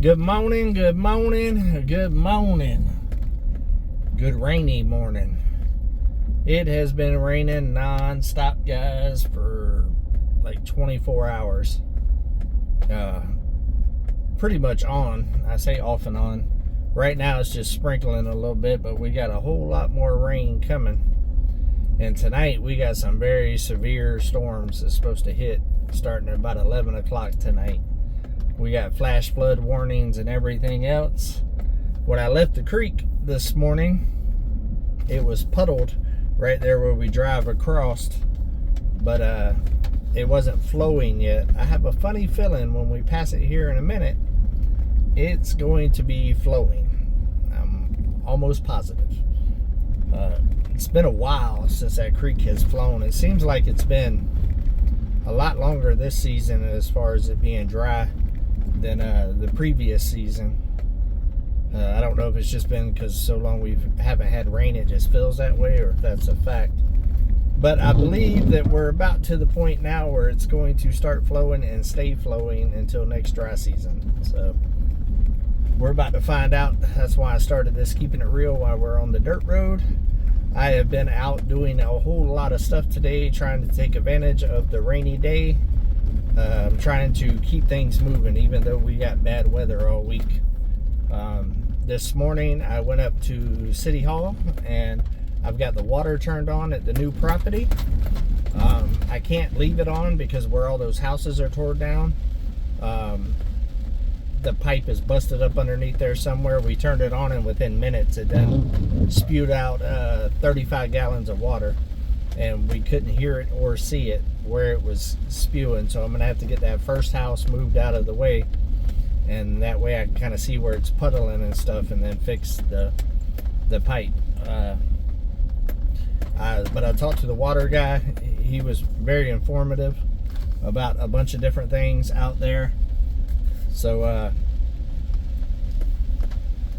Good morning, good morning, good morning. Good rainy morning. It has been raining non-stop, guys, for like 24 hours. Pretty much on. I say off and on. Right now it's just sprinkling a little bit, but we got a whole lot more rain coming. And tonight we got some very severe storms that's supposed to hit starting at about 11 o'clock tonight. We got flash flood warnings and everything else. When I left the creek this morning, it was puddled right there where we drive across, but it wasn't flowing yet. I have a funny feeling when we pass it here in a minute, it's going to be flowing. I'm almost positive. It's been a while since that creek has flown. It seems like it's been a lot longer this season as far as it being dry than the previous season. I don't know if it's just been because so long we haven't had rain, it just feels that way, or if that's a fact. But I believe that we're about to the point now where it's going to start flowing and stay flowing until next dry season. So we're about to find out. That's why I started this Keeping It Real while we're on the dirt road. I have been out doing a whole lot of stuff today, trying to take advantage of the rainy day. I'm trying to keep things moving, even though we got bad weather all week. This morning I went up to City Hall and I've got the water turned on at the new property. I can't leave it on because where all those houses are torn down, the pipe is busted up underneath there somewhere. We turned it on and within minutes it then spewed out 35 gallons of water, and we couldn't hear it or see it where it was spewing. So I'm gonna have to get that first house moved out of the way, and that way I can kind of see where it's puddling and stuff, and then fix the pipe. But I talked to the water guy. He was very informative about a bunch of different things out there. So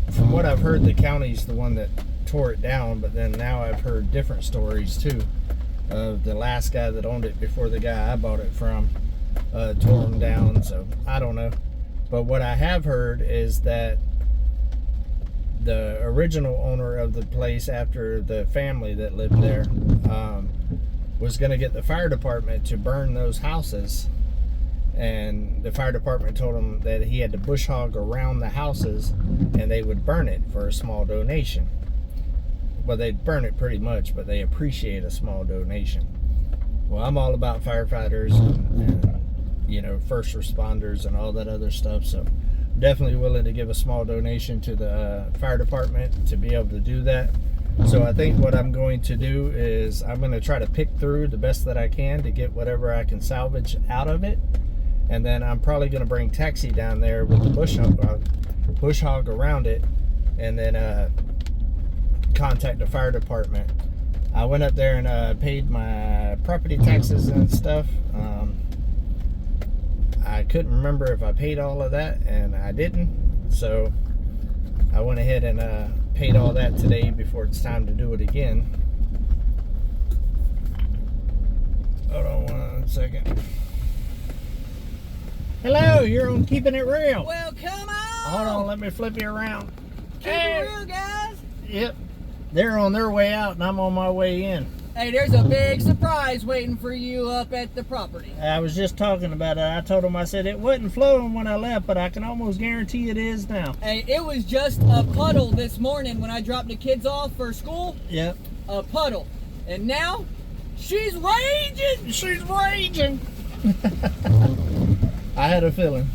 from what I've heard, the county's the one that tore it down, but then now I've heard different stories too of the last guy that owned it before the guy I bought it from tore them down. So I don't know, but what I have heard is that the original owner of the place, after the family that lived there, was going to get the fire department to burn those houses, and the fire department told him that he had to bush hog around the houses and they would burn it for a small donation. Well, they'd burn it pretty much, but they appreciate a small donation. Well, I'm all about firefighters and you know, first responders and all that other stuff, so I'm definitely willing to give a small donation to the fire department to be able to do that. So I think what I'm going to do is I'm going to try to pick through the best that I can to get whatever I can salvage out of it, and then I'm probably going to bring Taxi down there with the bush hog around it, and then contact the fire department. I went up there and paid my property taxes and stuff. I couldn't remember if I paid all of that, and I didn't, so I went ahead and paid all that today before it's time to do it again. Hold on one second. Hello, you're on Keeping It Real. Well, come on. Hold on, let me flip you around. Keep it real, guys. Yep. They're on their way out and I'm on my way in. Hey, there's a big surprise waiting for you up at the property. I was just talking about it. I told them, I said, it wasn't flowing when I left, but I can almost guarantee it is now. Hey, it was just a puddle this morning when I dropped the kids off for school. Yep. A puddle. And now, she's raging. She's raging. I had a feeling.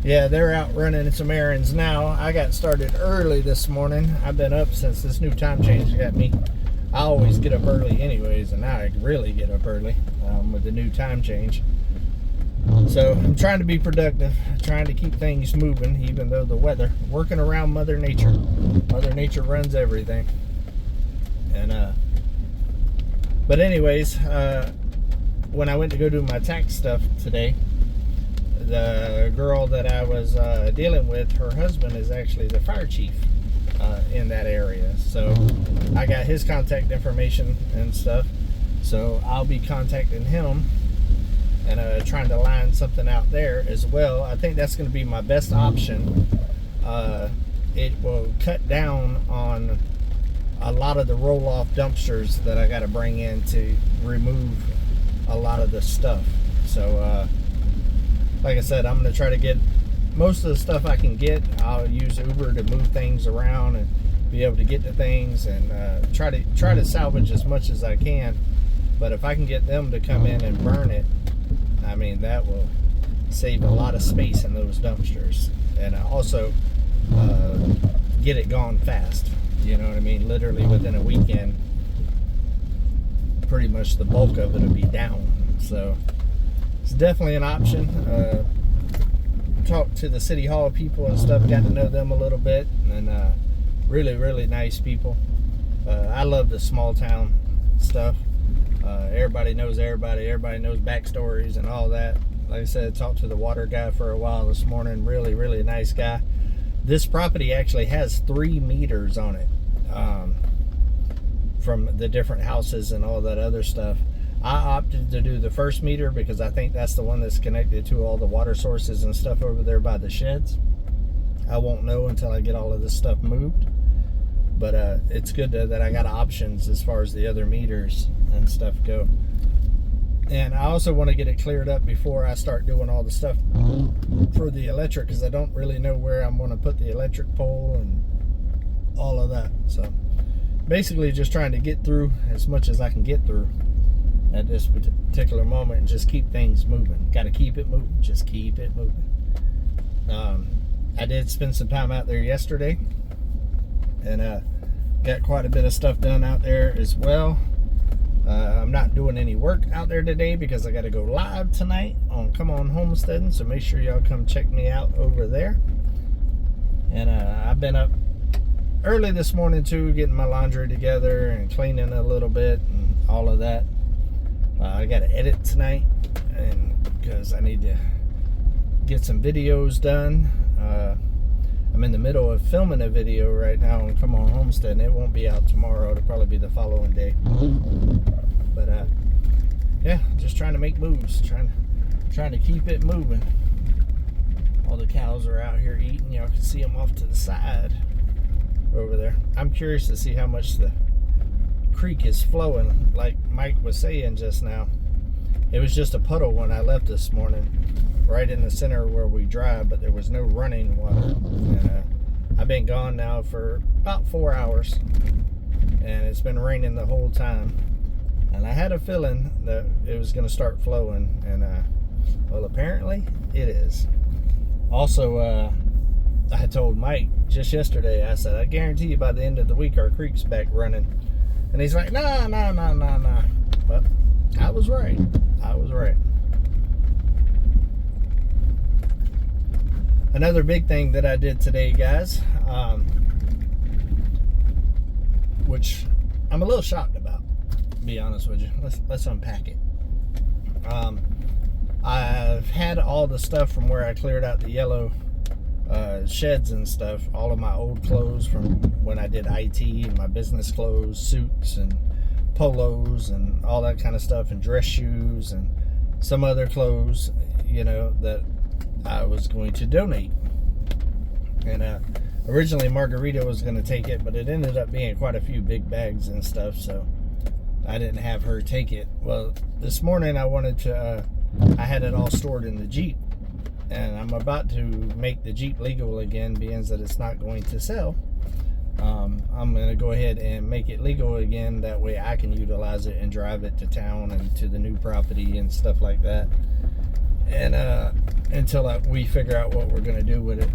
Yeah, they're out running some errands now. I got started early this morning. I've been up since this new time change got me. I always get up early anyways, and now I really get up early with the new time change. So I'm trying to be productive, trying to keep things moving, even though the weather, working around Mother Nature. Mother Nature runs everything. And but anyways, when I went to go do my tax stuff today, the girl that I was dealing with, her husband is actually the fire chief in that area. So I got his contact information and stuff. So I'll be contacting him and trying to line something out there as well. I think that's going to be my best option. It will cut down on a lot of the roll-off dumpsters that I got to bring in to remove a lot of the stuff. So like I said, I'm going to try to get most of the stuff I can get. I'll use Uber to move things around and be able to get to things, and try to salvage as much as I can. But if I can get them to come in and burn it, I mean, that will save a lot of space in those dumpsters, and also get it gone fast. You know what I mean? Literally within a weekend, pretty much the bulk of it will be down. So it's definitely an option. Talked to the city hall people and stuff, got to know them a little bit, and really, really nice people. I love the small town stuff. Everybody knows everybody knows backstories and all that. Like I said, talked to the water guy for a while this morning. Really, really nice guy. This property actually has 3 meters on it, from the different houses and all that other stuff. I opted to do the first meter because I think that's the one that's connected to all the water sources and stuff over there by the sheds. I won't know until I get all of this stuff moved. But it's good that I got options as far as the other meters and stuff go. And I also want to get it cleared up before I start doing all the stuff for the electric, because I don't really know where I'm going to put the electric pole and all of that. So basically just trying to get through as much as I can get through at this particular moment and just keep things moving. Got to keep it moving. Just keep it moving. I did spend some time out there yesterday, and got quite a bit of stuff done out there as well. I'm not doing any work out there today because I got to go live tonight on Come On Homesteading, so make sure y'all come check me out over there. And I've been up early this morning too, getting my laundry together and cleaning a little bit and all of that. I got to edit tonight, and because I need to get some videos done. I'm in the middle of filming a video right now on Come On Homesteading. It won't be out tomorrow. It'll probably be the following day. But yeah, just trying to make moves, trying to keep it moving. All the cows are out here eating. Y'all can see them off to the side over there. I'm curious to see how much the creek is flowing. Like Mike was saying just now, it was just a puddle when I left this morning, right in the center where we drive, but there was no running water. And I've been gone now for about 4 hours, and it's been raining the whole time. And I had a feeling that it was going to start flowing, and well, apparently it is. Also, I told Mike just yesterday, I said, I guarantee you by the end of the week our creek's back running. And he's like, nah. But I was right. Another big thing that I did today, guys, which I'm a little shocked about, to be honest with you. Let's unpack it. I've had all the stuff from where I cleared out the yellow sheds and stuff, all of my old clothes from when I did IT, and my business clothes, suits and polos and all that kind of stuff, and dress shoes and some other clothes, you know, that I was going to donate. And originally Margarita was going to take it, but it ended up being quite a few big bags and stuff, so I didn't have her take it. Well, this morning I wanted to I had it all stored in the Jeep, and I'm about to make the Jeep legal again, being that it's not going to sell. I'm going to go ahead and make it legal again. That way I can utilize it and drive it to town and to the new property and stuff like that. And until we figure out what we're going to do with it.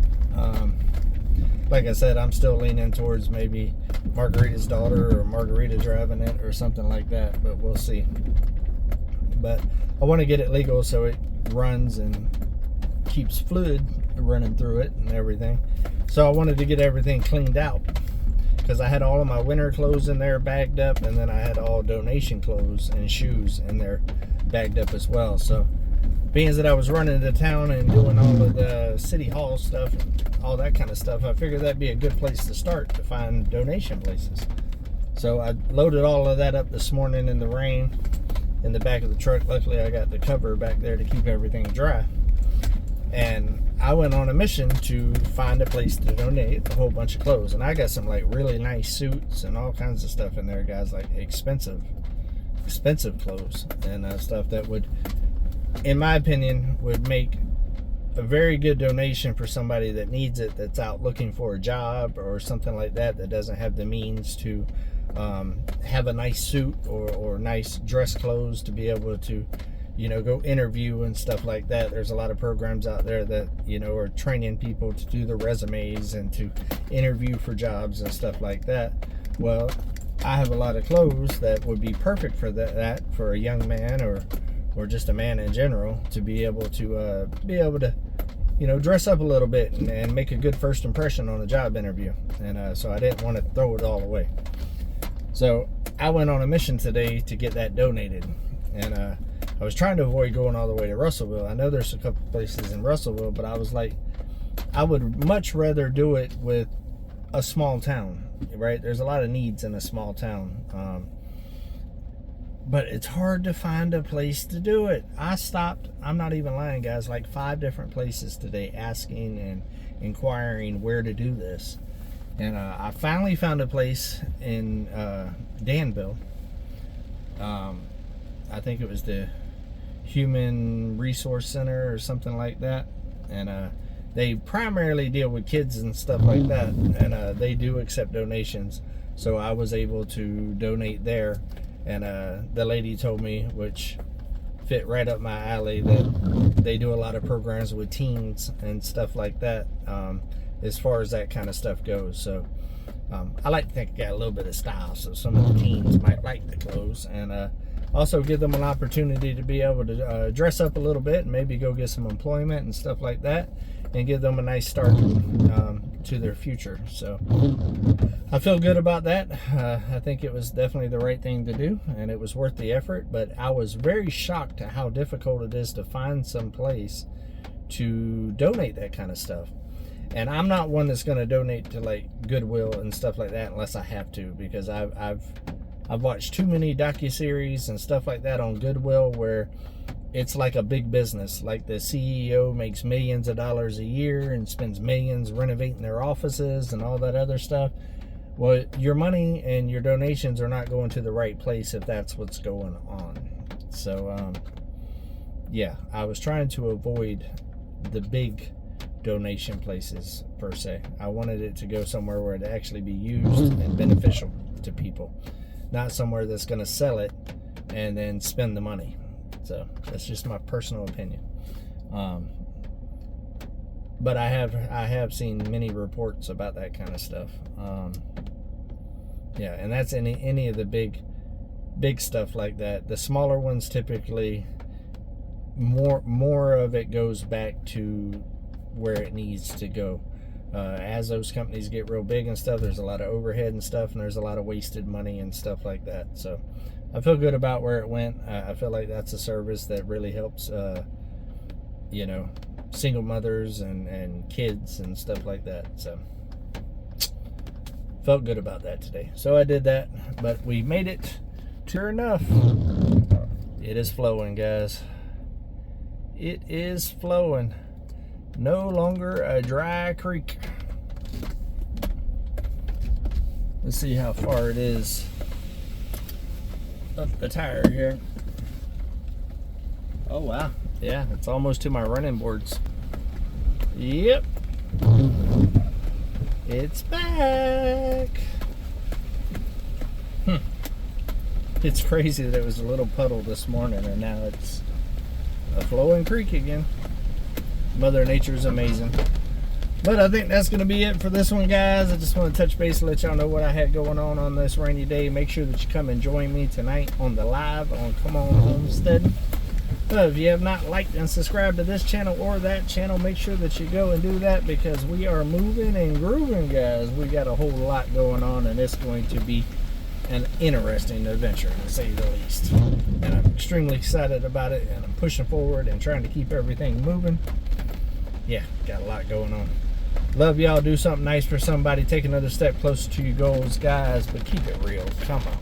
Like I said, I'm still leaning towards maybe Margarita's daughter or Margarita driving it or something like that, but we'll see. But I want to get it legal so it runs and keeps fluid running through it and everything. So I wanted to get everything cleaned out, because I had all of my winter clothes in there bagged up, and then I had all donation clothes and shoes in there bagged up as well. So being that I was running to town and doing all of the city hall stuff and all that kind of stuff, I figured that'd be a good place to start to find donation places. So I loaded all of that up this morning in the rain, in the back of the truck. Luckily, I got the cover back there to keep everything dry. And I went on a mission to find a place to donate a whole bunch of clothes. And I got some like really nice suits and all kinds of stuff in there, guys, like expensive clothes and stuff that would, in my opinion, would make a very good donation for somebody that needs it, that's out looking for a job or something like that, that doesn't have the means to have a nice suit or nice dress clothes to be able to, you know, go interview and stuff like that. There's a lot of programs out there that, you know, are training people to do the resumes and to interview for jobs and stuff like that. Well, I have a lot of clothes that would be perfect for that for a young man or just a man in general, to be able to you know, dress up a little bit and make a good first impression on a job interview. And so I didn't want to throw it all away. So I went on a mission today to get that donated. And I was trying to avoid going all the way to Russellville. I know there's a couple places in Russellville, but I was like, I would much rather do it with a small town, right? There's a lot of needs in a small town. But it's hard to find a place to do it. I stopped, I'm not even lying, guys, like 5 different places today asking and inquiring where to do this. And I finally found a place in Danville. I think it was the Human Resource Center or something like that. And they primarily deal with kids and stuff like that. And they do accept donations. So I was able to donate there. And the lady told me, which fit right up my alley, that they do a lot of programs with teens and stuff like that, as far as that kind of stuff goes. So I like to think I got a little bit of style, so some of the teens might like the clothes, and also give them an opportunity to be able to dress up a little bit and maybe go get some employment and stuff like that, and give them a nice start to their future. So I feel good about that. I think it was definitely the right thing to do, and it was worth the effort. But I was very shocked at how difficult it is to find some place to donate that kind of stuff. And I'm not one that's going to donate to like Goodwill and stuff like that unless I have to, because I've watched too many docuseries and stuff like that on Goodwill where it's like a big business. Like the CEO makes millions of dollars a year and spends millions renovating their offices and all that other stuff. Well, your money and your donations are not going to the right place if that's what's going on. So, yeah, I was trying to avoid the big donation places per se. I wanted it to go somewhere where it actually be used and beneficial to people, not somewhere that's going to sell it and then spend the money. So that's just my personal opinion. But I have seen many reports about that kind of stuff. Yeah, and that's any of the big stuff like that. The smaller ones, typically more of it goes back to where it needs to go. As those companies get real big and stuff, there's a lot of overhead and stuff, and there's a lot of wasted money and stuff like that. So I feel good about where it went. I feel like that's a service that really helps, you know, single mothers and kids and stuff like that. So felt good about that today. So I did that, but we made it. Sure enough, it is flowing, guys. It is flowing. No longer a dry creek. Let's see how far it is up the tire here. Oh wow, yeah, it's almost to my running boards. Yep, it's back. It's crazy that it was a little puddle this morning and now it's a flowing creek again. Mother Nature is amazing. But I think that's going to be it for this one, guys. I just want to touch base and let y'all know what I had going on this rainy day. Make sure that you come and join me tonight on the live on Come On Homesteading. If you have not liked and subscribed to this channel or that channel, make sure that you go and do that, because we are moving and grooving, guys. We got a whole lot going on, and it's going to be an interesting adventure, to say the least. And I'm extremely excited about it, and I'm pushing forward and trying to keep everything moving. Yeah, got a lot going on. Love y'all. Do something nice for somebody. Take another step closer to your goals, guys, but keep it real. Come on.